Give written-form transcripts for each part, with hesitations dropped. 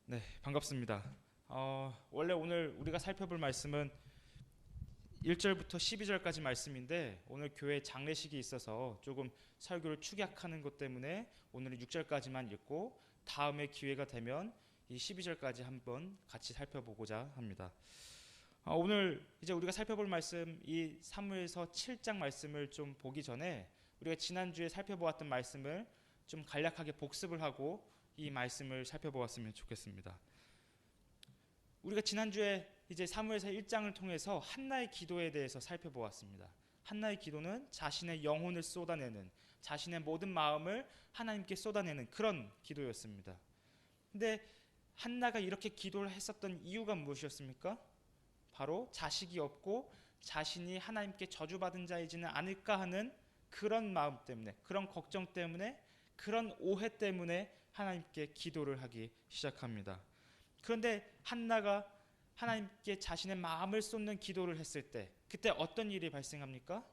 네, 반갑습니다. 원래 오늘 우리가 살펴볼 말씀은 1절부터 12절까지 말씀인데 오늘 교회 장례식이 있어서 조금 설교를 축약하는 것 때문에 오늘은 6절까지만 읽고 다음에 기회가 되면 이 12절까지 한번 같이 살펴보고자 합니다. 오늘 이제 우리가 살펴볼 말씀 이 사무엘서 7장 말씀을 좀 보기 전에 우리가 지난주에 살펴보았던 말씀을 좀 간략하게 복습을 하고 이 말씀을 살펴보았으면 좋겠습니다. 우리가 지난주에 이제 사무엘서 1장을 통해서 한나의 기도에 대해서 살펴보았습니다. 한나의 기도는 자신의 영혼을 쏟아내는, 자신의 모든 마음을 하나님께 쏟아내는 그런 기도였습니다. 근데 한나가 이렇게 기도를 했었던 이유가 무엇이었습니까? 바로 자식이 없고 자신이 하나님께 저주받은 자이지는 않을까 하는 그런 마음 때문에, 그런 걱정 때문에, 그런 오해 때문에 하나님께 기도를 하기 시작합니다. 그런데 한나가 하나님께 자신의 마음을 쏟는 기도를 했을 때 그때 어떤 일이 발생합니까?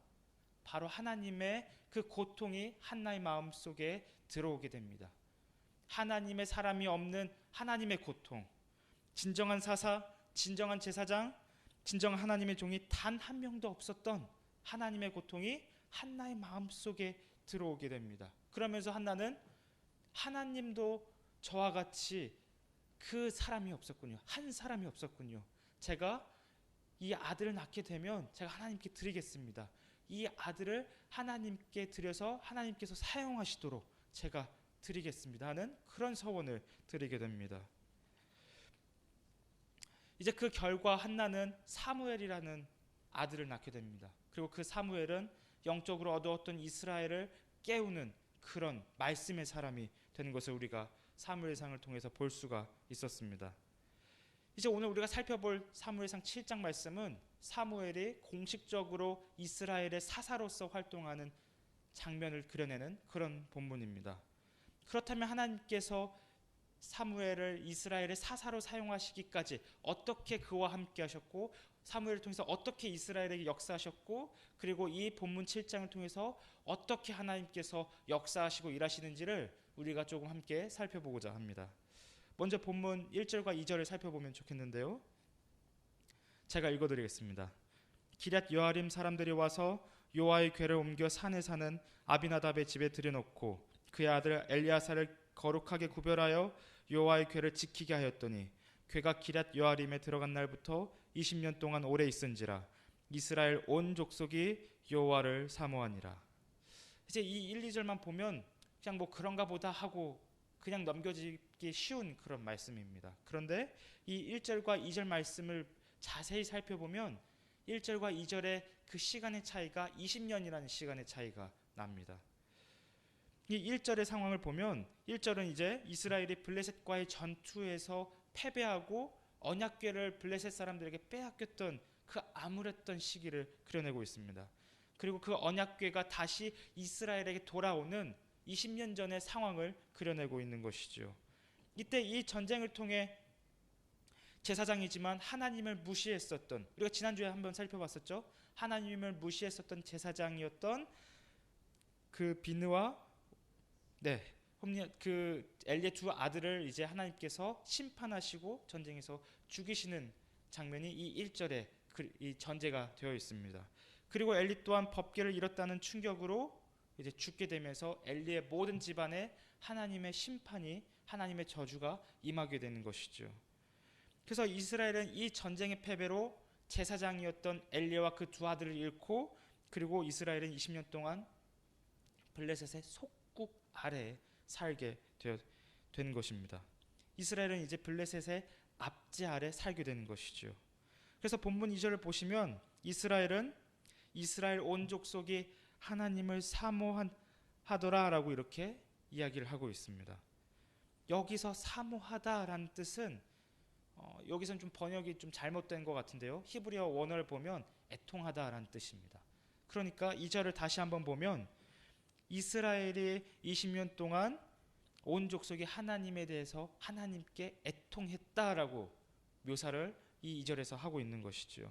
바로 하나님의 그 고통이 한나의 마음 속에 들어오게 됩니다. 하나님의 사람이 없는 하나님의 고통, 진정한 사사, 진정한 제사장, 진정한 하나님의 종이 단 한 명도 없었던 하나님의 고통이 한나의 마음 속에 들어오게 됩니다. 그러면서 한나는 하나님도 저와 같이 그 사람이 없었군요. 한 사람이 없었군요. 제가 이 아들을 낳게 되면 제가 하나님께 드리겠습니다. 이 아들을 하나님께 드려서 하나님께서 사용하시도록 제가 드리겠습니다 하는 그런 서원을 드리게 됩니다. 이제 그 결과 한나는 사무엘이라는 아들을 낳게 됩니다. 그리고 그 사무엘은 영적으로 얻어왔던 이스라엘을 깨우는 그런 말씀의 사람이 되는 것을 우리가 사무엘상을 통해서 볼 수가 있었습니다. 이제 오늘 우리가 살펴볼 사무엘상 7장 말씀은 사무엘이 공식적으로 이스라엘의 사사로서 활동하는 장면을 그려내는 그런 본문입니다. 그렇다면 하나님께서 사무엘을 이스라엘의 사사로 사용하시기까지 어떻게 그와 함께 하셨고 사무엘을 통해서 어떻게 이스라엘에게 역사하셨고 그리고 이 본문 7장을 통해서 어떻게 하나님께서 역사하시고 일하시는지를 우리가 조금 함께 살펴보고자 합니다. 먼저 본문 1절과 2절을 살펴보면 좋겠는데요. 제가 읽어드리겠습니다. 기럇 여아림 사람들이 와서 요아의 궤를 옮겨 산에 사는 아비나답의 집에 들여놓고 그의 아들 엘리야사를 거룩하게 구별하여 여호와의 궤를 지키게 하였더니 궤가 기럇 여아림에 들어간 날부터 20년 동안 오래 있은지라 이스라엘 온 족속이 여호와를 사모하니라. 이제 이 1, 2절만 보면 그냥 뭐 그런가 보다 하고 그냥 넘겨지기 쉬운 그런 말씀입니다. 그런데 이 1절과 2절 말씀을 자세히 살펴보면 1절과 2절의 그 시간의 차이가 20년이라는 시간의 차이가 납니다. 이 1절의 상황을 보면 1절은 이제 이스라엘이 블레셋과의 전투에서 패배하고 언약궤를 블레셋 사람들에게 빼앗겼던 그 암울했던 시기를 그려내고 있습니다. 그리고 그 언약궤가 다시 이스라엘에게 돌아오는 20년 전의 상황을 그려내고 있는 것이죠. 이때 이 전쟁을 통해 제사장이지만 하나님을 무시했었던, 우리가 지난주에 한번 살펴봤었죠. 하나님을 무시했었던 제사장이었던 그 비느와 그 엘리의 두 아들을 이제 하나님께서 심판하시고 전쟁에서 죽이시는 장면이 이 1절에 이 전제가 되어 있습니다. 그리고 엘리 또한 법궤를 잃었다는 충격으로 이제 죽게 되면서 엘리의 모든 집안에 하나님의 심판이, 하나님의 저주가 임하게 되는 것이죠. 그래서 이스라엘은 이 전쟁의 패배로 제사장이었던 엘리와 그 두 아들을 잃고 그리고 이스라엘은 20년 동안 블레셋의 속국 아래에 살게 된 것입니다. 이스라엘은 이제 블레셋의 압제 아래 살게 되는 것이죠. 그래서 본문 2절을 보시면 이스라엘은 이스라엘 온 족속이 하나님을 사모하더라라고 이렇게 이야기를 하고 있습니다. 여기서 사모하다라는 뜻은 여기서는 좀 번역이 좀 잘못된 것 같은데요. 히브리어 원어를 보면 애통하다라는 뜻입니다. 그러니까 2절을 다시 한번 보면 이스라엘이 20년 동안 온 족속이 하나님에 대해서 하나님께 애통했다라고 묘사를 이 2절에서 하고 있는 것이죠.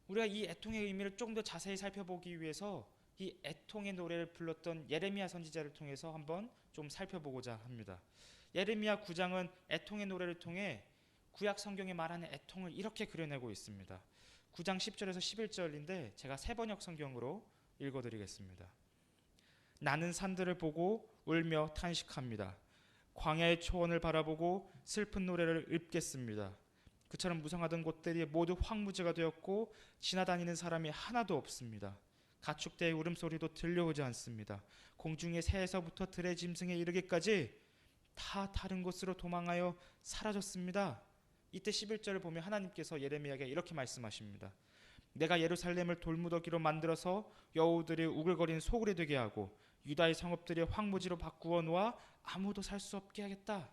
우리가 이 애통의 의미를 조금 더 자세히 살펴보기 위해서 이 애통의 노래를 불렀던 예레미야 선지자를 통해서 한번 좀 살펴보고자 합니다. 예레미야 9장은 애통의 노래를 통해 구약 성경에 말하는 애통을 이렇게 그려내고 있습니다. 9장 10절에서 11절인데 제가 세번역 성경으로 읽어드리겠습니다. 나는 산들을 보고 울며 탄식합니다. 광야의 초원을 바라보고 슬픈 노래를 읊겠습니다. 그처럼 무성하던 곳들이 모두 황무지가 되었고 지나다니는 사람이 하나도 없습니다. 가축대의 울음소리도 들려오지 않습니다. 공중의 새에서부터 들의 짐승에 이르기까지 다 다른 곳으로 도망하여 사라졌습니다. 이때 11절을 보면 하나님께서 예레미야에게 이렇게 말씀하십니다. 내가 예루살렘을 돌무더기로 만들어서 여우들이 우글거리는 소굴이 되게 하고 유다의 성읍들이 황무지로 바꾸어 놓아 아무도 살 수 없게 하겠다.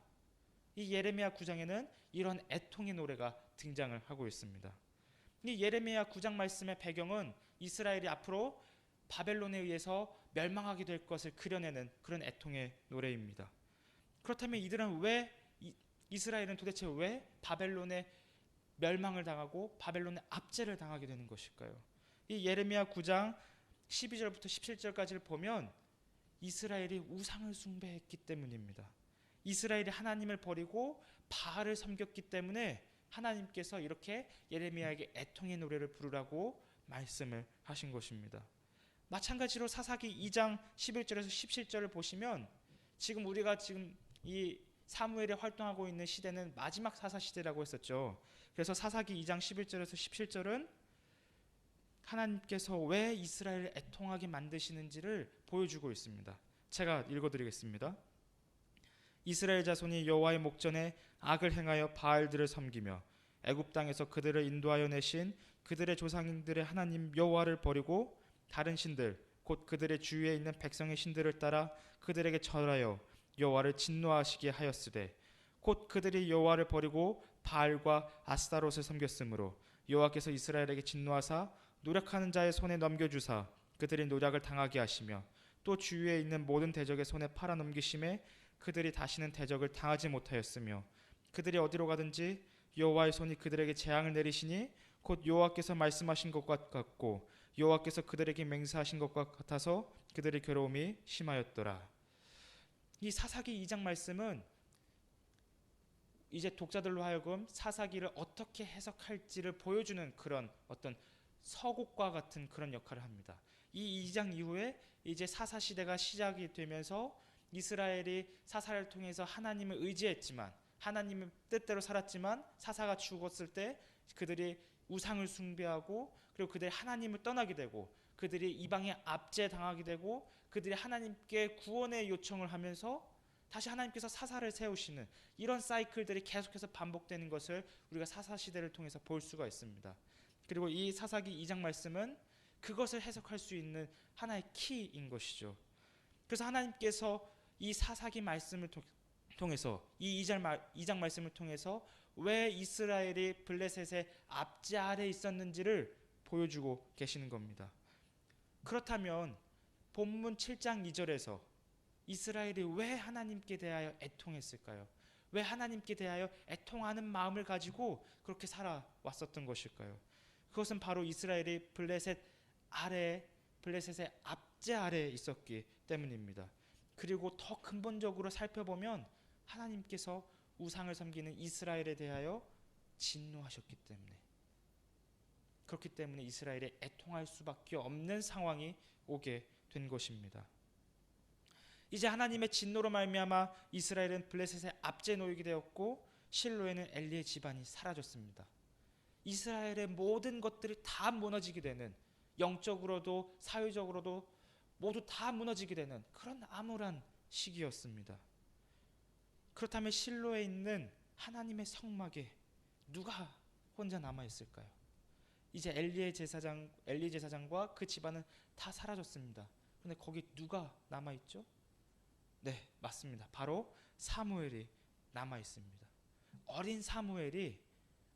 이 예레미야 9장에는 이런 애통의 노래가 등장을 하고 있습니다. 이 예레미야 9장 말씀의 배경은 이스라엘이 앞으로 바벨론에 의해서 멸망하게 될 것을 그려내는 그런 애통의 노래입니다. 그렇다면 이스라엘은 도대체 왜 바벨론의 멸망을 당하고 바벨론의 압제를 당하게 되는 것일까요? 이 예레미야 9장 12절부터 17절까지를 보면 이스라엘이 우상을 숭배했기 때문입니다. 이스라엘이 하나님을 버리고 바알을 섬겼기 때문에 하나님께서 이렇게 예레미야에게 애통의 노래를 부르라고 말씀을 하신 것입니다. 마찬가지로 사사기 2장 11절에서 17절을 보시면 우리가 이 사무엘이 활동하고 있는 시대는 마지막 사사 시대라고 했었죠. 그래서 사사기 2장 11절에서 17절은 하나님께서 왜 이스라엘을 애통하게 만드시는지를 보여주고 있습니다. 제가 읽어드리겠습니다. 이스라엘 자손이 여호와의 목전에 악을 행하여 바알들을 섬기며 애굽 땅에서 그들을 인도하여 내신 그들의 조상들의 하나님 여호와를 버리고 다른 신들 곧 그들의 주위에 있는 백성의 신들을 따라 그들에게 절하여 여호와를 진노하시게 하였으되 곧 그들이 여호와를 버리고 바알과 아스타롯을 섬겼으므로 여호와께서 이스라엘에게 진노하사 노력하는 자의 손에 넘겨주사 그들이 노략을 당하게 하시며 또 주위에 있는 모든 대적의 손에 팔아넘기심에 그들이 다시는 대적을 당하지 못하였으며 그들이 어디로 가든지 여호와의 손이 그들에게 재앙을 내리시니 곧 여호와께서 말씀하신 것과 같고 여호와께서 그들에게 맹세하신 것과 같아서 그들의 괴로움이 심하였더라. 이 사사기 2장 말씀은 이제 독자들로 하여금 사사기를 어떻게 해석할지를 보여주는 그런 어떤 서곡과 같은 그런 역할을 합니다. 이 2장 이후에 이제 사사 시대가 시작이 되면서 이스라엘이 사사를 통해서 하나님을 의지했지만 하나님의 뜻대로 살았지만 사사가 죽었을 때 그들이 우상을 숭배하고 그리고 그들이 하나님을 떠나게 되고 그들이 이방에 압제당하게 되고 그들이 하나님께 구원의 요청을 하면서 다시 하나님께서 사사를 세우시는 이런 사이클들이 계속해서 반복되는 것을 우리가 사사 시대를 통해서 볼 수가 있습니다. 그리고 이 사사기 2장 말씀은 그것을 해석할 수 있는 하나의 키인 것이죠. 그래서 하나님께서 이 사사기 말씀을 통해서 이 2장 말씀을 통해서 왜 이스라엘이 블레셋의 압제 아래 있었는지를 보여주고 계시는 겁니다. 그렇다면 본문 7장 2절에서 이스라엘이 왜 하나님께 대하여 애통했을까요? 왜 하나님께 대하여 애통하는 마음을 가지고 그렇게 살아왔었던 것일까요? 그것은 바로 이스라엘이 블레셋의 압제 아래에 있었기 때문입니다. 그리고 더 근본적으로 살펴보면 하나님께서 우상을 섬기는 이스라엘에 대하여 진노하셨기 때문에 그렇기 때문에 이스라엘이 애통할 수밖에 없는 상황이 오게 된 것입니다. 이제 하나님의 진노로 말미암아 이스라엘은 블레셋의 압제 노역이 되었고 실로에는 엘리의 집안이 사라졌습니다. 이스라엘의 모든 것들이 다 무너지게 되는 영적으로도 사회적으로도 모두 다 무너지게 되는 그런 암울한 시기였습니다. 그렇다면 실로에 있는 하나님의 성막에 누가 혼자 남아있을까요? 이제 엘리 제사장과 그 집안은 다 사라졌습니다. 그런데 거기 누가 남아있죠? 네, 맞습니다. 바로 사무엘이 남아있습니다. 어린 사무엘이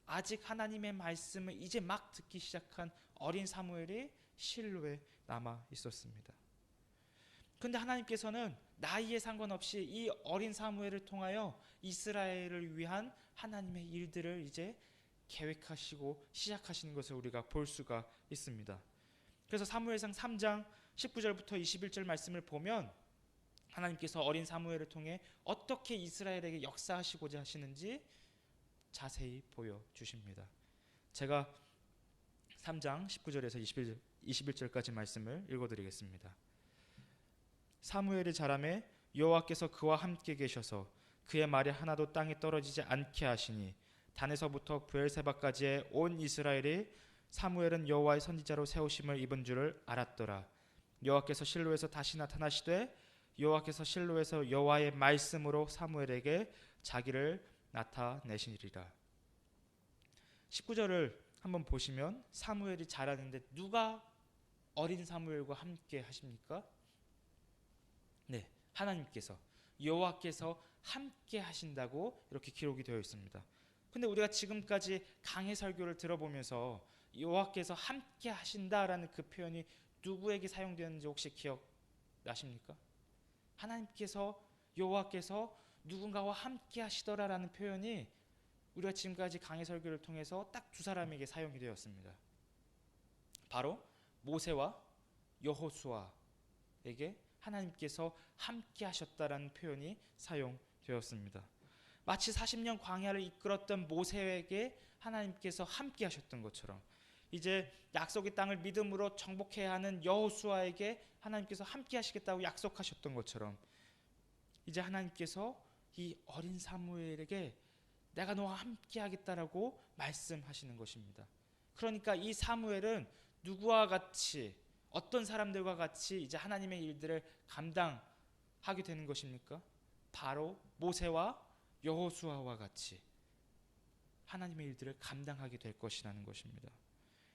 아직 하나님의 말씀을 이제 막 듣기 시작한 어린 사무엘이 실로에 남아있었습니다. 그런데 하나님께서는 나이에 상관없이 이 어린 사무엘을 통하여 이스라엘을 위한 하나님의 일들을 이제 계획하시고 시작하시는 것을 우리가 볼 수가 있습니다. 그래서 사무엘상 3장 19절부터 21절 말씀을 보면 하나님께서 어린 사무엘을 통해 어떻게 이스라엘에게 역사하시고자 하시는지 자세히 보여주십니다. 제가 3장 19절에서 21절까지 말씀을 읽어드리겠습니다. 사무엘이 자라매 여호와께서 그와 함께 계셔서 그의 말이 하나도 땅에 떨어지지 않게 하시니 단에서부터 브엘세바까지의 온 이스라엘이 사무엘은 여호와의 선지자로 세우심을 입은 줄을 알았더라. 여호와께서 실로에서 다시 나타나시되 여호와께서 실로에서 여호와의 말씀으로 사무엘에게 자기를 나타내시리라. 19절을 한번 보시면 사무엘이 자라는데 누가 어린 사무엘과 함께 하십니까? 네, 하나님께서, 여호와께서 함께 하신다고 이렇게 기록이 되어 있습니다. 근데 우리가 지금까지 강해 설교를 들어보면서 여호와께서 함께 하신다라는 그 표현이 누구에게 사용되었는지 혹시 기억나십니까? 하나님께서, 여호와께서 누군가와 함께 하시더라라는 표현이 우리가 지금까지 강해 설교를 통해서 딱 두 사람에게 사용이 되었습니다. 바로 모세와 여호수아에게 하나님께서 함께 하셨다라는 표현이 사용되었습니다. 마치 40년 광야를 이끌었던 모세에게 하나님께서 함께 하셨던 것처럼 이제 약속의 땅을 믿음으로 정복해야 하는 여호수아에게 하나님께서 함께 하시겠다고 약속하셨던 것처럼 이제 하나님께서 이 어린 사무엘에게 내가 너와 함께 하겠다라고 말씀하시는 것입니다. 그러니까 이 사무엘은 누구와 같이, 어떤 사람들과 같이 이제 하나님의 일들을 감당하게 되는 것입니까? 바로 모세와 여호수아와 같이 하나님의 일들을 감당하게 될 것이라는 것입니다.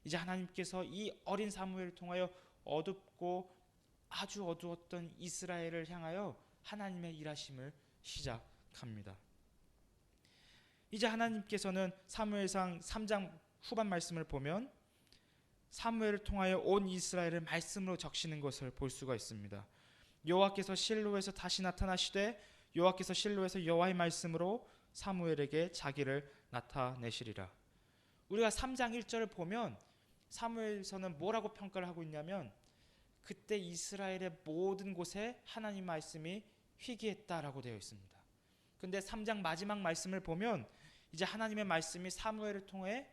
이제 하나님께서 이 어린 사무엘을 통하여 어둡고 아주 어두웠던 이스라엘을 향하여 하나님의 일하심을 시작합니다. 이제 하나님께서는 사무엘상 3장 후반 말씀을 보면 사무엘을 통하여 온 이스라엘을 말씀으로 적시는 것을 볼 수가 있습니다. 여호와께서 실로에서 다시 나타나시되 여호와께서 실로에서 여호와의 말씀으로 사무엘에게 자기를 나타내시리라. 우리가 3장 1절을 보면 사무엘서는 뭐라고 평가를 하고 있냐면 그때 이스라엘의 모든 곳에 하나님 말씀이 희귀했다라고 되어 있습니다. 근데 3장 마지막 말씀을 보면 이제 하나님의 말씀이 사무엘을 통해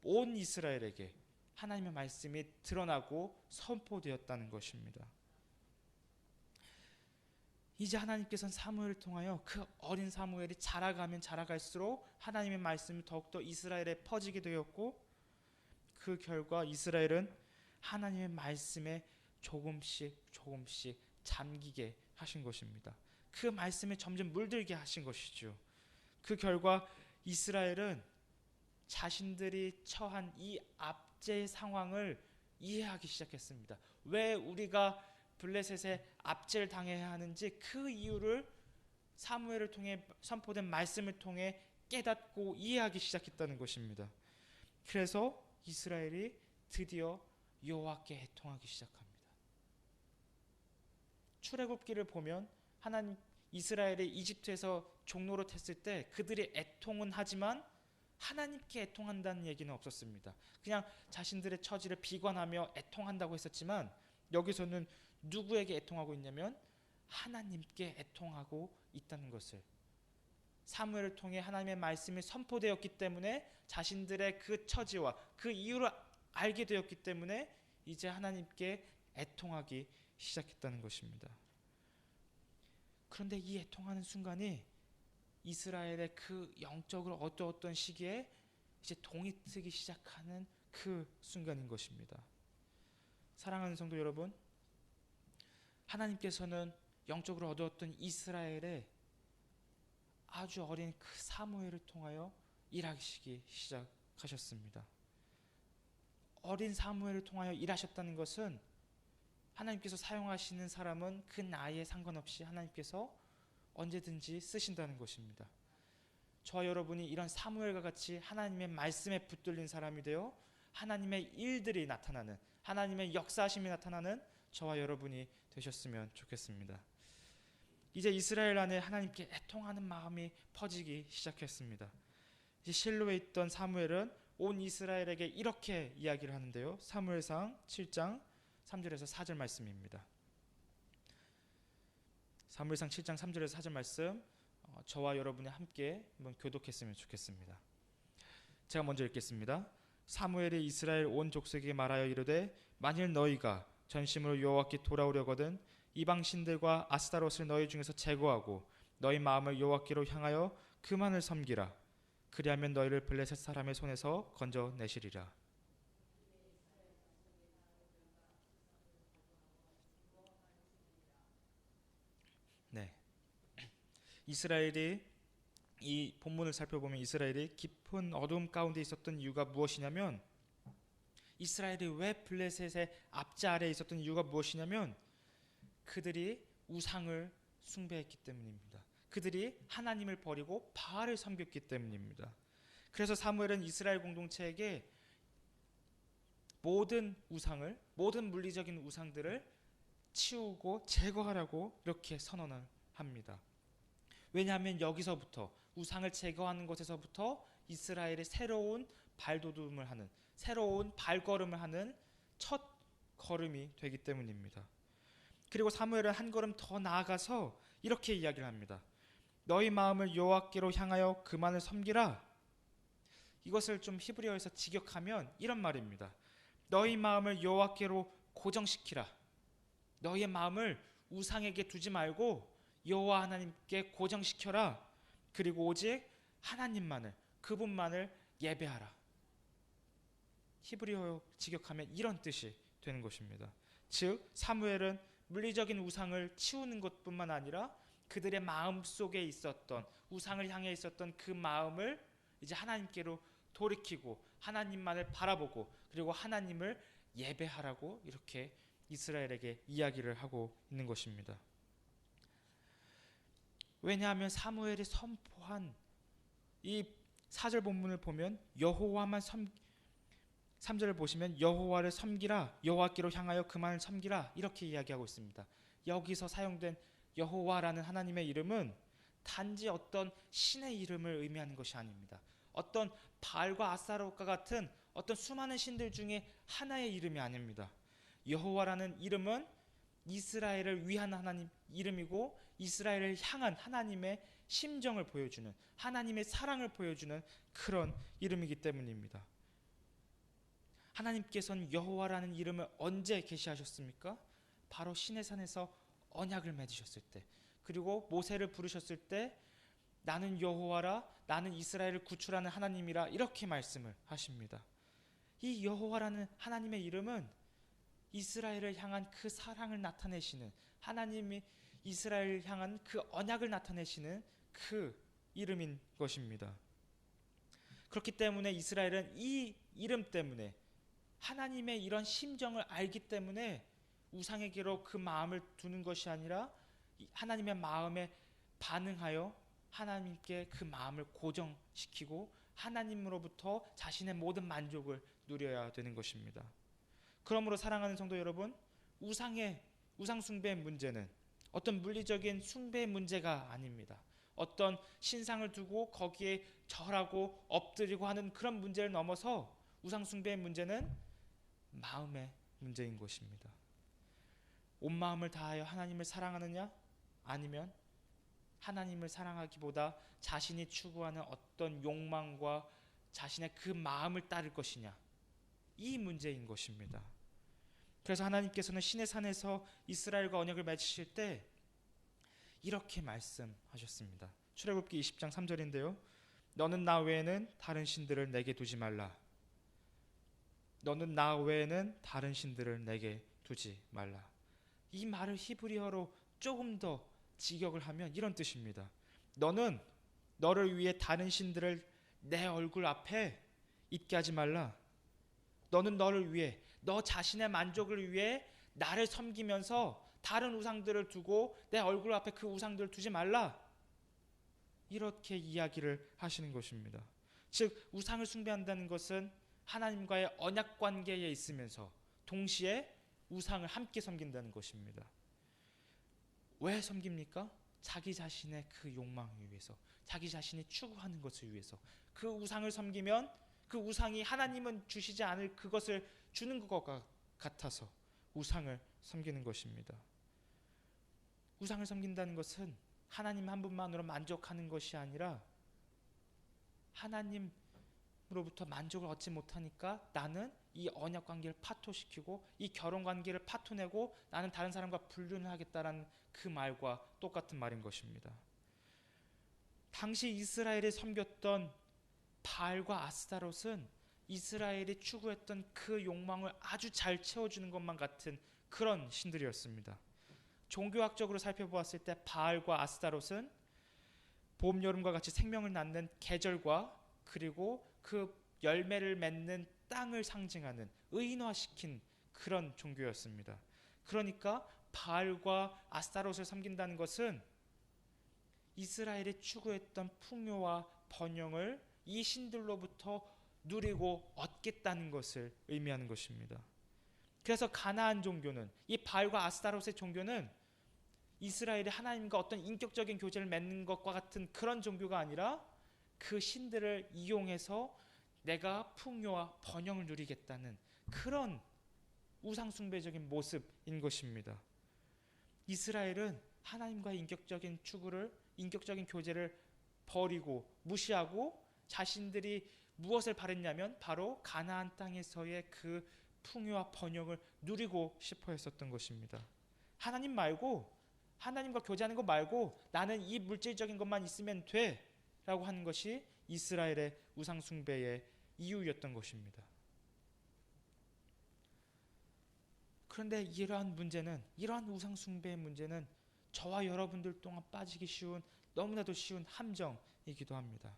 온 이스라엘에게 하나님의 말씀이 드러나고 선포되었다는 것입니다. 이제 하나님께서는 사무엘을 통하여 그 어린 사무엘이 자라가면 자라갈수록 하나님의 말씀이 더욱더 이스라엘에 퍼지게 되었고 그 결과 이스라엘은 하나님의 말씀에 조금씩 잠기게 하신 것입니다. 그 말씀에 점점 물들게 하신 것이죠. 그 결과 이스라엘은 자신들이 처한 이 압제의 상황을 이해하기 시작했습니다. 왜 우리가 블레셋에 압제를 당해야 하는지 그 이유를 사무엘을 통해 선포된 말씀을 통해 깨닫고 이해하기 시작했다는 것입니다. 그래서 이스라엘이 드디어 여호와께 애통하기 시작합니다. 출애굽기를 보면 하나님 이스라엘이 이집트에서 종로로 탔을 때 그들이 애통은 하지만 하나님께 애통한다는 얘기는 없었습니다. 그냥 자신들의 처지를 비관하며 애통한다고 했었지만 여기서는 누구에게 애통하고 있냐면 하나님께 애통하고 있다는 것을 사무엘을 통해 하나님의 말씀이 선포되었기 때문에 자신들의 그 처지와 그 이유를 알게 되었기 때문에 이제 하나님께 애통하기 시작했다는 것입니다. 그런데 이 애통하는 순간이 이스라엘의 그 영적으로 어떤 시기에 이제 동이 트기 시작하는 그 순간인 것입니다. 사랑하는 성도 여러분, 하나님께서는 영적으로 어두웠던 이스라엘의 아주 어린 그 사무엘을 통하여 일하시기 시작하셨습니다. 어린 사무엘을 통하여 일하셨다는 것은 하나님께서 사용하시는 사람은 그 나이에 상관없이 하나님께서 언제든지 쓰신다는 것입니다. 저와 여러분이 이런 사무엘과 같이 하나님의 말씀에 붙들린 사람이 되어 하나님의 일들이 나타나는, 하나님의 역사하심이 나타나는 저와 여러분이 되셨으면 좋겠습니다. 이제 이스라엘 안에 하나님께 애통하는 마음이 퍼지기 시작했습니다. 이제 실로에 있던 사무엘은 온 이스라엘에게 이렇게 이야기를 하는데요. 사무엘상 7장 3절에서 4절 말씀입니다. 사무엘상 7장 3절에서 4절 말씀 저와 여러분이 함께 한번 교독했으면 좋겠습니다. 제가 먼저 읽겠습니다. 사무엘이 이스라엘 온 족속에게 말하여 이르되 만일 너희가 전심으로 여호와께 돌아오려거든 이방 신들과 아스타롯을 너희 중에서 제거하고 너희 마음을 여호와께로 향하여 그만을 섬기라. 그리하면 너희를 블레셋 사람의 손에서 건져내시리라. 네, 이스라엘이 이 본문을 살펴보면 이스라엘이 깊은 어둠 가운데 있었던 이유가 무엇이냐면 이스라엘이 왜 블레셋의 압제 아래에 있었던 이유가 무엇이냐면 그들이 우상을 숭배했기 때문입니다. 그들이 하나님을 버리고 바알을 섬겼기 때문입니다. 그래서 사무엘은 이스라엘 공동체에게 모든 우상을, 모든 물리적인 우상들을 치우고 제거하라고 이렇게 선언을 합니다. 왜냐하면 여기서부터 우상을 제거하는 것에서부터 이스라엘의 새로운 발돋움을 하는, 새로운 발걸음을 하는 첫 걸음이 되기 때문입니다. 그리고 사무엘은 한 걸음 더 나아가서 이렇게 이야기를 합니다. 너희 마음을 여호와께로 향하여 그만을 섬기라. 이것을 좀 히브리어에서 직역하면 이런 말입니다. 너희 마음을 여호와께로 고정시키라. 너희의 마음을 우상에게 두지 말고 여호와 하나님께 고정시켜라. 그리고 오직 하나님만을, 그분만을 예배하라. 히브리어 직역하면 이런 뜻이 되는 것입니다. 즉 사무엘은 물리적인 우상을 치우는 것뿐만 아니라 그들의 마음 속에 있었던 우상을 향해 있었던 그 마음을 이제 하나님께로 돌이키고 하나님만을 바라보고 그리고 하나님을 예배하라고 이렇게 이스라엘에게 이야기를 하고 있는 것입니다. 왜냐하면 사무엘이 선포한 이 4절 본문을 보면 여호와만 3절을 보시면 여호와를 섬기라, 여호와께로 향하여 그만을 섬기라 이렇게 이야기하고 있습니다. 여기서 사용된 여호와라는 하나님의 이름은 단지 어떤 신의 이름을 의미하는 것이 아닙니다. 어떤 바알과 아스타롯과 같은 어떤 수많은 신들 중에 하나의 이름이 아닙니다. 여호와라는 이름은 이스라엘을 위한 하나님 이름이고 이스라엘을 향한 하나님의 심정을 보여주는, 하나님의 사랑을 보여주는 그런 이름이기 때문입니다. 하나님께서는 여호와라는 이름을 언제 계시하셨습니까? 바로 시내산에서 언약을 맺으셨을 때, 그리고 모세를 부르셨을 때 나는 여호와라, 나는 이스라엘을 구출하는 하나님이라 이렇게 말씀을 하십니다. 이 여호와라는 하나님의 이름은 이스라엘을 향한 그 사랑을 나타내시는, 하나님이 이스라엘을 향한 그 언약을 나타내시는 그 이름인 것입니다. 그렇기 때문에 이스라엘은 이 이름 때문에 하나님의 이런 심정을 알기 때문에 우상에게로 그 마음을 두는 것이 아니라 하나님의 마음에 반응하여 하나님께 그 마음을 고정시키고 하나님으로부터 자신의 모든 만족을 누려야 되는 것입니다. 그러므로 사랑하는 성도 여러분, 우상 숭배의 문제는 어떤 물리적인 숭배의 문제가 아닙니다. 어떤 신상을 두고 거기에 절하고 엎드리고 하는 그런 문제를 넘어서 우상 숭배의 문제는 마음의 문제인 것입니다. 온 마음을 다하여 하나님을 사랑하느냐? 아니면 하나님을 사랑하기보다 자신이 추구하는 어떤 욕망과 자신의 그 마음을 따를 것이냐? 이 문제인 것입니다. 그래서 하나님께서는 시내산에서 이스라엘과 언약을 맺으실 때 이렇게 말씀하셨습니다. 출애굽기 20장 3절인데요. 너는 나 외에는 다른 신들을 내게 두지 말라. 너는 나 외에는 다른 신들을 내게 두지 말라. 이 말을 히브리어로 조금 더 직역을 하면 이런 뜻입니다. 너는 너를 위해 다른 신들을 내 얼굴 앞에 있게 하지 말라. 너는 너를 위해, 너 자신의 만족을 위해 나를 섬기면서 다른 우상들을 두고 내 얼굴 앞에 그 우상들을 두지 말라. 이렇게 이야기를 하시는 것입니다. 즉 우상을 숭배한다는 것은 하나님과의 언약 관계에 있으면서 동시에 우상을 함께 섬긴다는 것입니다. 왜 섬깁니까? 자기 자신의 그 욕망을 위해서, 자기 자신이 추구하는 것을 위해서. 그 우상을 섬기면 그 우상이 하나님은 주시지 않을 그것을 주는 것 같아서 우상을 섬기는 것입니다. 우상을 섬긴다는 것은 하나님 한 분만으로 만족하는 것이 아니라 하나님으로부터 만족을 얻지 못하니까 나는 이 언약 관계를 파토시키고 이 결혼 관계를 파토내고 나는 다른 사람과 불륜을 하겠다라는 그 말과 똑같은 말인 것입니다. 당시 이스라엘이 섬겼던 바알과 아스타롯은 이스라엘이 추구했던 그 욕망을 아주 잘 채워주는 것만 같은 그런 신들이었습니다. 종교학적으로 살펴보았을 때 바알과 아스타롯은 봄, 여름과 같이 생명을 낳는 계절과 그리고 그 열매를 맺는 땅을 상징하는 의인화시킨 그런 종교였습니다. 그러니까 바알과 아스타롯을 섬긴다는 것은 이스라엘이 추구했던 풍요와 번영을 이 신들로부터 누리고 얻겠다는 것을 의미하는 것입니다. 그래서 가나안 종교는, 이 바알과 아스타롯의 종교는 이스라엘이 하나님과 어떤 인격적인 교제를 맺는 것과 같은 그런 종교가 아니라 그 신들을 이용해서 내가 풍요와 번영을 누리겠다는 그런 우상숭배적인 모습인 것입니다. 이스라엘은 하나님과의 인격적인 교제를 버리고 무시하고 자신들이 무엇을 바랬냐면 바로 가나안 땅에서의 그 풍요와 번영을 누리고 싶어 했었던 것입니다. 하나님 말고, 하나님과 교제하는 것 말고 나는 이 물질적인 것만 있으면 돼 라고 하는 것이 이스라엘의 우상숭배의 이유였던 것입니다. 그런데 이러한 우상숭배의 문제는 저와 여러분들 동안 빠지기 쉬운, 너무나도 쉬운 함정이기도 합니다.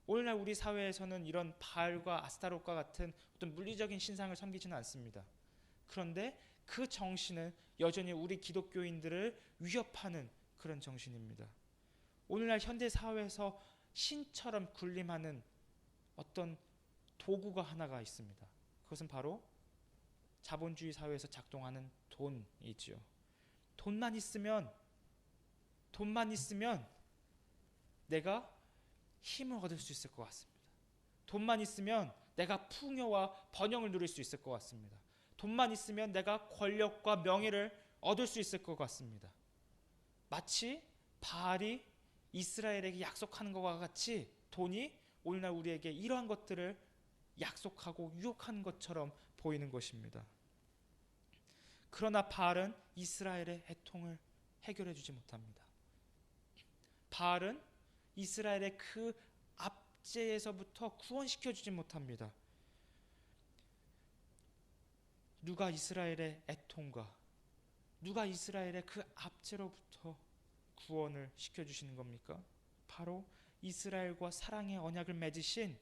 오늘날 우리 사회에서는 이런 바알과 아스타롯과 같은 어떤 물리적인 신상을 섬기지는 않습니다. 그런데 그 정신은 여전히 우리 기독교인들을 위협하는 그런 정신입니다. 오늘날 현대 사회에서 신처럼 군림하는 어떤 도구가 하나가 있습니다. 그것은 바로 자본주의 사회에서 작동하는 돈이지요. 돈만 있으면 내가 힘을 얻을 수 있을 것 같습니다. 돈만 있으면 내가 풍요와 번영을 누릴 수 있을 것 같습니다. 돈만 있으면 내가 권력과 명예를 얻을 수 있을 것 같습니다. 마치 바알이 이스라엘에게 약속하는 것과 같이 돈이 오늘날 우리에게 이러한 것들을 약속하고 유혹하는 것처럼 보이는 것입니다. 그러나 바알은 이스라엘의 애통을 해결해 주지 못합니다. 바알은 이스라엘의 그 압제에서부터 구원시켜 주지 못합니다. 누가 이스라엘의 애통과 누가 이스라엘의 그 압제로부터 구원을 시켜주시는 겁니까? 바로 이스라엘과 사랑의 언약을 맺으신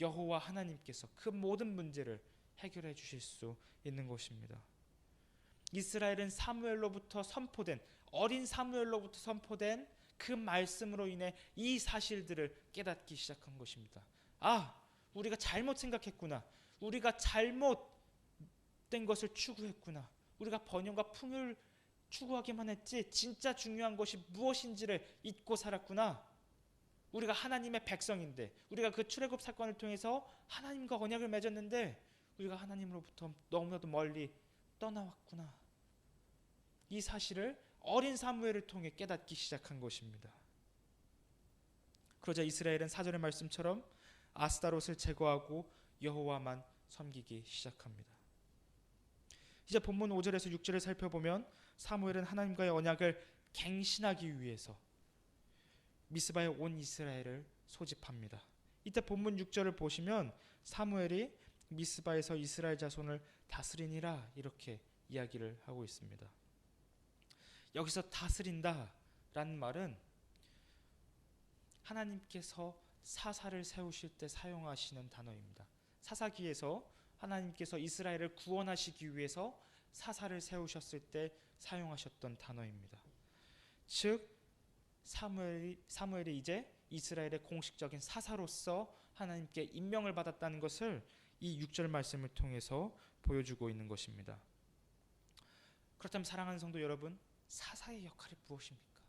여호와 하나님께서 그 모든 문제를 해결해 주실 수 있는 것입니다. 이스라엘은 어린 사무엘로부터 선포된 그 말씀으로 인해 이 사실들을 깨닫기 시작한 것입니다. 우리가 잘못 생각했구나. 우리가 잘못된 것을 추구했구나. 우리가 번영과 풍요를 추구하기만 했지 진짜 중요한 것이 무엇인지를 잊고 살았구나. 우리가 하나님의 백성인데, 우리가 그 출애굽 사건을 통해서 하나님과 언약을 맺었는데 우리가 하나님으로부터 너무나도 멀리 떠나왔구나. 이 사실을 어린 사무엘을 통해 깨닫기 시작한 것입니다. 그러자 이스라엘은 사절의 말씀처럼 아스타롯을 제거하고 여호와만 섬기기 시작합니다. 이제 본문 5절에서 6절을 살펴보면 사무엘은 하나님과의 언약을 갱신하기 위해서 미스바에 온 이스라엘을 소집합니다. 이때 본문 6절을 보시면 사무엘이 미스바에서 이스라엘 자손을 다스리니라 이렇게 이야기를 하고 있습니다. 여기서 다스린다라는 말은 하나님께서 사사를 세우실 때 사용하시는 단어입니다. 사사기에서 하나님께서 이스라엘을 구원하시기 위해서 사사를 세우셨을 때 사용하셨던 단어입니다. 즉 사무엘이 이제 이스라엘의 공식적인 사사로서 하나님께 임명을 받았다는 것을 이 6절 말씀을 통해서 보여주고 있는 것입니다. 그렇다면 사랑하는 성도 여러분, 사사의 역할이 무엇입니까?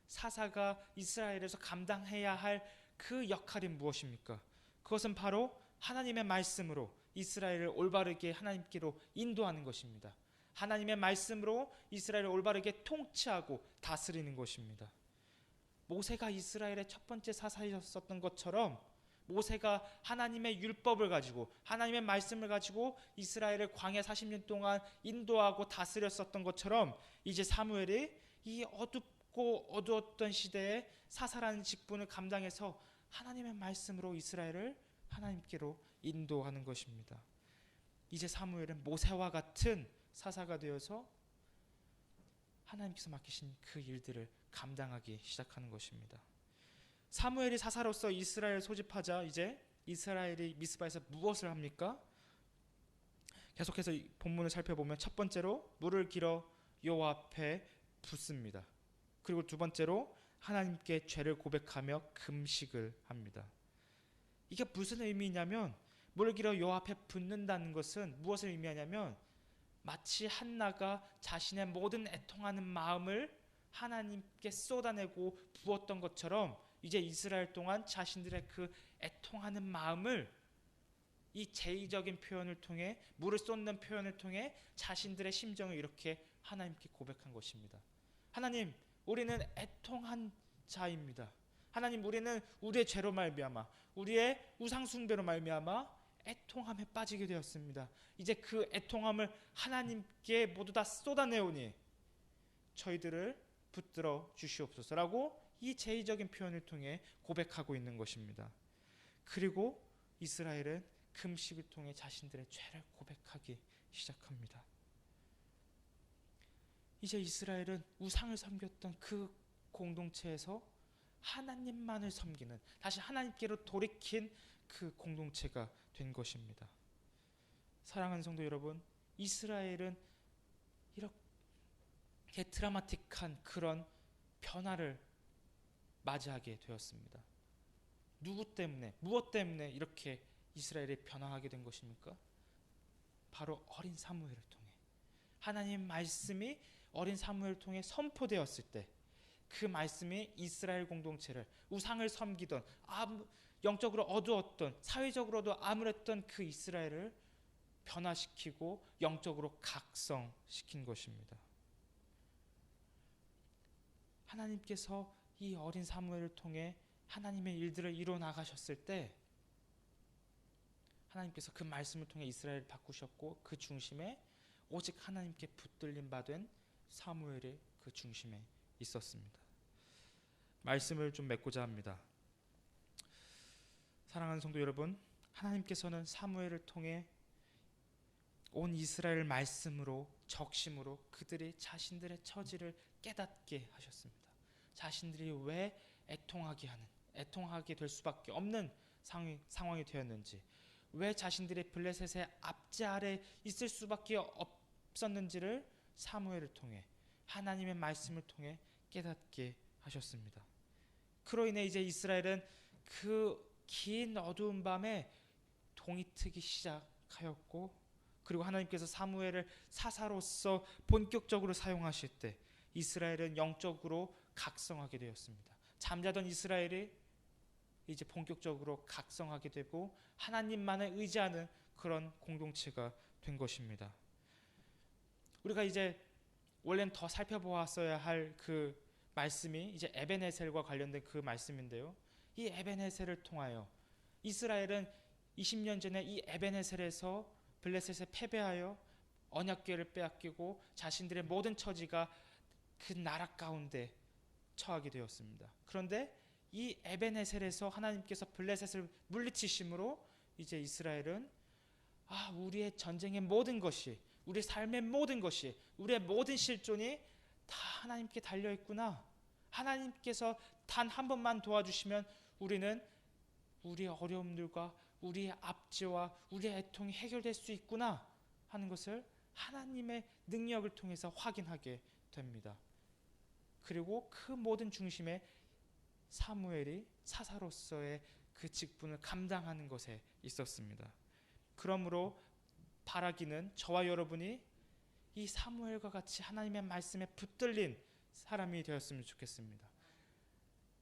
사사가 이스라엘에서 감당해야 할 그 역할이 무엇입니까? 그것은 바로 하나님의 말씀으로 이스라엘을 올바르게 하나님께로 인도하는 것입니다. 하나님의 말씀으로 이스라엘을 올바르게 통치하고 다스리는 것입니다. 모세가 이스라엘의 첫 번째 사사였었던 것처럼 모세가 하나님의 율법을 가지고 하나님의 말씀을 가지고 이스라엘을 광야 40년 동안 인도하고 다스렸었던 것처럼 이제 사무엘이 이 어둡고 어두웠던 시대에 사사라는 직분을 감당해서 하나님의 말씀으로 이스라엘을 하나님께로 인도하는 것입니다. 이제 사무엘은 모세와 같은 사사가 되어서 하나님께서 맡기신 그 일들을 감당하기 시작하는 것입니다. 사무엘이 사사로서 이스라엘을 소집하자 이제 이스라엘이 미스바에서 무엇을 합니까? 계속해서 본문을 살펴보면 첫 번째로 물을 길어 여호와 앞에 붓습니다. 그리고 두 번째로 하나님께 죄를 고백하며 금식을 합니다. 이게 무슨 의미냐면 물을 길어 여호와 앞에 붓는다는 것은 무엇을 의미하냐면 마치 한나가 자신의 모든 애통하는 마음을 하나님께 쏟아내고 부었던 것처럼 이제 이스라엘 동안 자신들의 그 애통하는 마음을 이 제의적인 표현을 통해 물을 쏟는 표현을 통해 자신들의 심정을 이렇게 하나님께 고백한 것입니다. 하나님, 우리는 애통한 자입니다. 하나님, 우리는 우리의 죄로 말미암아 우리의 우상 숭배로 말미암아 애통함에 빠지게 되었습니다. 이제 그 애통함을 하나님께 모두 다 쏟아내오니 저희들을 붙들어 주시옵소서라고 이 제의적인 표현을 통해 고백하고 있는 것입니다. 그리고 이스라엘은 금식을 통해 자신들의 죄를 고백하기 시작합니다. 이제 이스라엘은 우상을 섬겼던 그 공동체에서 하나님만을 섬기는, 다시 하나님께로 돌이킨 그 공동체가 된 것입니다. 사랑하는 성도 여러분, 이스라엘은 이렇게 드라마틱한 그런 변화를 맞이하게 되었습니다. 누구 때문에, 무엇 때문에 이렇게 이스라엘이 변화하게 된 것입니까? 바로 어린 사무엘을 통해, 하나님의 말씀이 어린 사무엘을 통해 선포되었을 때 그 말씀이 이스라엘 공동체를, 우상을 섬기던, 영적으로 어두웠던, 사회적으로도 암울했던 그 이스라엘을 변화시키고 영적으로 각성시킨 것입니다. 하나님께서 이 어린 사무엘을 통해 하나님의 일들을 이루어 나가셨을 때 하나님께서 그 말씀을 통해 이스라엘을 바꾸셨고 그 중심에 오직 하나님께 붙들림 받은 사무엘이 그 중심에 있었습니다. 말씀을 좀 맺고자 합니다. 사랑하는 성도 여러분, 하나님께서는 사무엘을 통해 온 이스라엘 말씀으로, 적심으로 그들이 자신들의 처지를 깨닫게 하셨습니다. 자신들이 왜 애통하게 될 수밖에 없는 상황이 되었는지, 왜 자신들이 블레셋의 압제 아래 있을 수밖에 없었는지를 사무엘을 통해, 하나님의 말씀을 통해 깨닫게 하셨습니다. 그로 인해 이제 이스라엘은 그 긴 어두운 밤에 동이 트기 시작하였고, 그리고 하나님께서 사무엘을 사사로서 본격적으로 사용하실 때 이스라엘은 영적으로 각성하게 되었습니다. 잠자던 이스라엘이 이제 본격적으로 각성하게 되고 하나님만을 의지하는 그런 공동체가 된 것입니다. 우리가 이제 원래는 더 살펴보았어야 할 그 말씀이 이제 에벤에셀과 관련된 그 말씀인데요. 이 에벤에셀을 통하여 이스라엘은 20년 전에 이 에벤에셀에서 블레셋에 패배하여 언약궤를 빼앗기고 자신들의 모든 처지가 그 나락 가운데 처하게 되었습니다. 그런데 이 에벤에셀에서 하나님께서 블레셋을 물리치심으로 이제 이스라엘은 우리의 전쟁의 모든 것이, 우리의 삶의 모든 것이, 우리의 모든 실존이 다 하나님께 달려있구나. 하나님께서 단 한 번만 도와주시면 우리는 우리의 어려움들과 우리의 압제와 우리의 애통이 해결될 수 있구나 하는 것을 하나님의 능력을 통해서 확인하게 됩니다. 그리고 그 모든 중심에 사무엘이 사사로서의 그 직분을 감당하는 것에 있었습니다. 그러므로 바라기는 저와 여러분이 이 사무엘과 같이 하나님의 말씀에 붙들린 사람이 되었으면 좋겠습니다.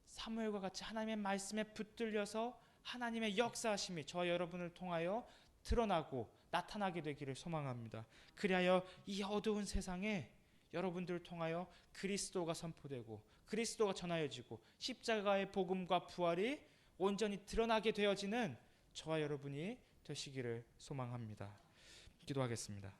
사무엘과 같이 하나님의 말씀에 붙들려서 하나님의 역사하심이 저와 여러분을 통하여 드러나고 나타나게 되기를 소망합니다. 그리하여 이 어두운 세상에 여러분들을 통하여 그리스도가 선포되고 그리스도가 전하여지고 십자가의 복음과 부활이 온전히 드러나게 되어지는 저와 여러분이 되시기를 소망합니다. 기도하겠습니다.